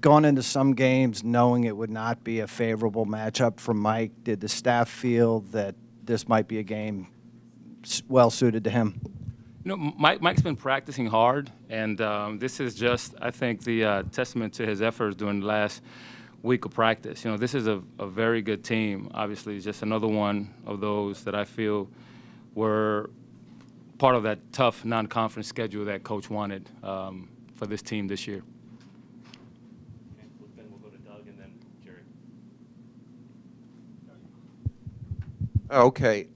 gone into some games knowing it would not be a favorable matchup for Mike. Did the staff feel that this might be a game well suited to him? You know, Mike's been practicing hard, and this is just, I think, the testament to his efforts during the last week of practice. You know, this is a very good team. Obviously, it's just another one of those that I feel were part of that tough non-conference schedule that Coach wanted for this team this year. Then we'll go to Doug and then Jerry. Okay.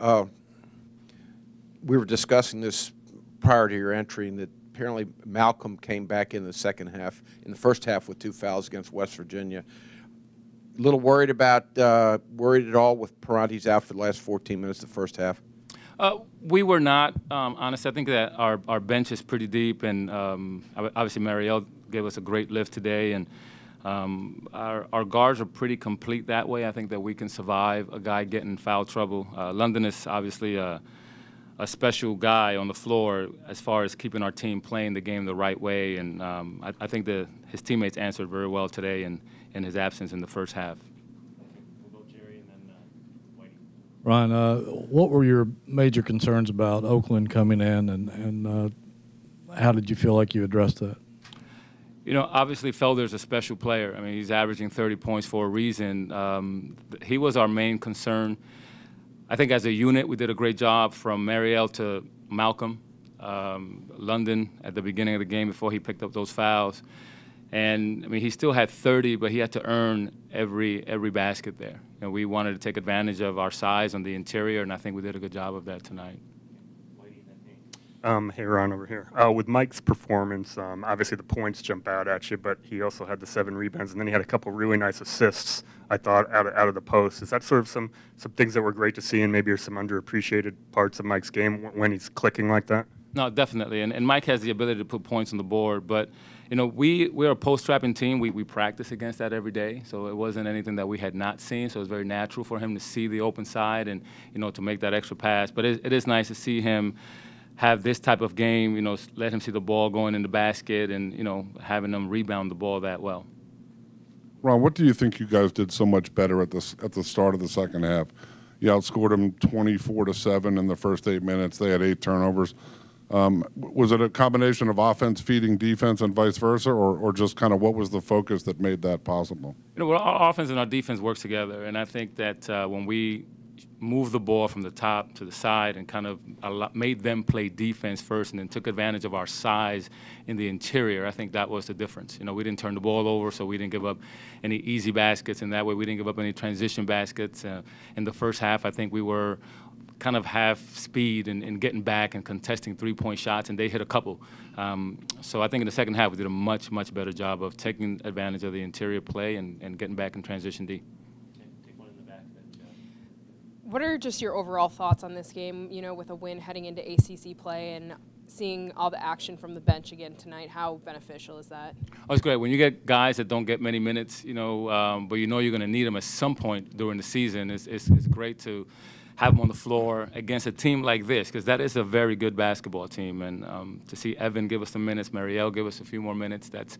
We were discussing this prior to your entry, and that apparently Malcolm came back in the second half, in the first half with 2 fouls against West Virginia. A little worried worried at all with Parante's out for the last 14 minutes of the first half? We were not, honestly. I think that our bench is pretty deep, and obviously Marielle gave us a great lift today, and our guards are pretty complete that way. I think that we can survive a guy getting in foul trouble. London is obviously a special guy on the floor as far as keeping our team playing the game the right way, and I think that his teammates answered very well today in his absence in the first half. We'll go Jerry and then Whitey. Ron, what were your major concerns about Oakland coming in, and how did you feel like you addressed that? You know, obviously Felder's a special player. I mean, he's averaging 30 points for a reason. He was our main concern. I think as a unit, we did a great job from Marielle to Malcolm, London at the beginning of the game before he picked up those fouls. And, I mean, he still had 30, but he had to earn every basket there. You know, we wanted to take advantage of our size on the interior, and I think we did a good job of that tonight. Hey, Ron, over here. With Mike's performance, obviously the points jump out at you, but he also had the 7 rebounds, and then he had a couple really nice assists, I thought, out of the post. Is that sort of some things that were great to see, and maybe are some underappreciated parts of Mike's game when he's clicking like that? No, definitely, and Mike has the ability to put points on the board, but you know, we're a post-trapping team. We practice against that every day, so it wasn't anything that we had not seen, so it was very natural for him to see the open side and, you know, to make that extra pass. But it is nice to see him have this type of game, you know, let him see the ball going in the basket and, you know, having them rebound the ball that well. Ron, what do you think you guys did so much better at the start of the second half? You outscored them 24-7 in the first 8 minutes. They had 8 turnovers. Was it a combination of offense feeding defense and vice versa, or just kind of what was the focus that made that possible? You know, our offense and our defense works together, and I think that when we moved the ball from the top to the side and kind of made them play defense first and then took advantage of our size in the interior, I think that was the difference. You know, we didn't turn the ball over, so we didn't give up any easy baskets, and that way we didn't give up any transition baskets. In the first half, I think we were kind of half speed and getting back and contesting 3-point shots, and they hit a couple. So I think in the second half we did a much, much better job of taking advantage of the interior play and getting back in transition D. What are just your overall thoughts on this game, you know, with a win heading into ACC play and seeing all the action from the bench again tonight? How beneficial is that? Oh, it's great. When you get guys that don't get many minutes, you know, but you know you're going to need them at some point during the season, it's great to have them on the floor against a team like this, because that is a very good basketball team. And to see Evan give us some minutes, Marielle give us a few more minutes, that's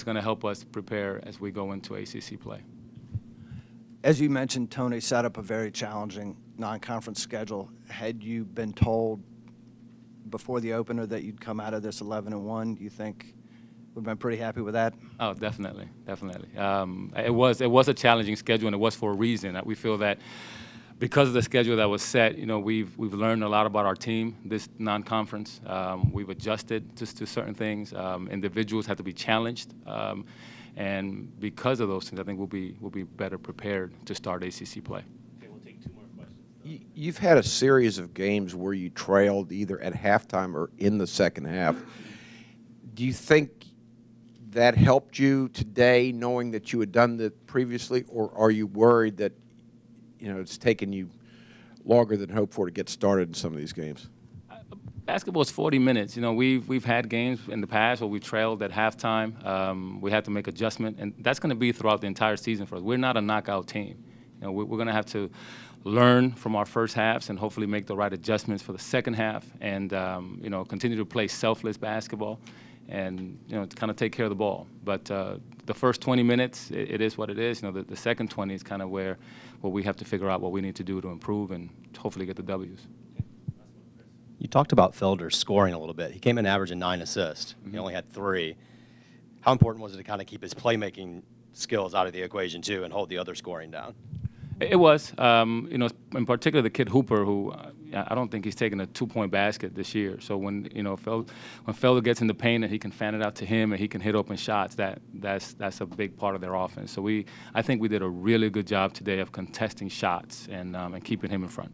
going to help us prepare as we go into ACC play. As you mentioned, Tony set up a very challenging non-conference schedule. Had you been told before the opener that you'd come out of this 11-1, do you think we've been pretty happy with that? Oh, definitely, definitely. It was a challenging schedule, and it was for a reason. We feel that because of the schedule that was set, you know, we've learned a lot about our team this non-conference. We've adjusted to certain things. Individuals have to be challenged. And because of those things, I think we'll be better prepared to start ACC play. Okay, we'll take 2 more questions. You've had a series of games where you trailed either at halftime or in the second half. Do you think that helped you today, knowing that you had done that previously, or are you worried that, you know, it's taken you longer than hoped for to get started in some of these games? Basketball is 40 minutes. You know, we've had games in the past where we trailed at halftime. We had to make adjustment, and that's going to be throughout the entire season for us. We're not a knockout team. You know, we're going to have to learn from our first halves and hopefully make the right adjustments for the second half, and you know, continue to play selfless basketball and to kind of take care of the ball. But the first 20 minutes, it is what it is. The second 20 is kind of where we have to figure out what we need to do to improve and hopefully get the W's. You talked about Felder scoring a little bit. He came in averaging 9 assists. He only had 3. How important was it to kind of keep his playmaking skills out of the equation too and hold the other scoring down? It was, in particular the kid Hooper, who I don't think he's taken a 2-point basket this year. So when Felder gets in the paint and he can fan it out to him and he can hit open shots, that's a big part of their offense. So I think we did a really good job today of contesting shots and keeping him in front.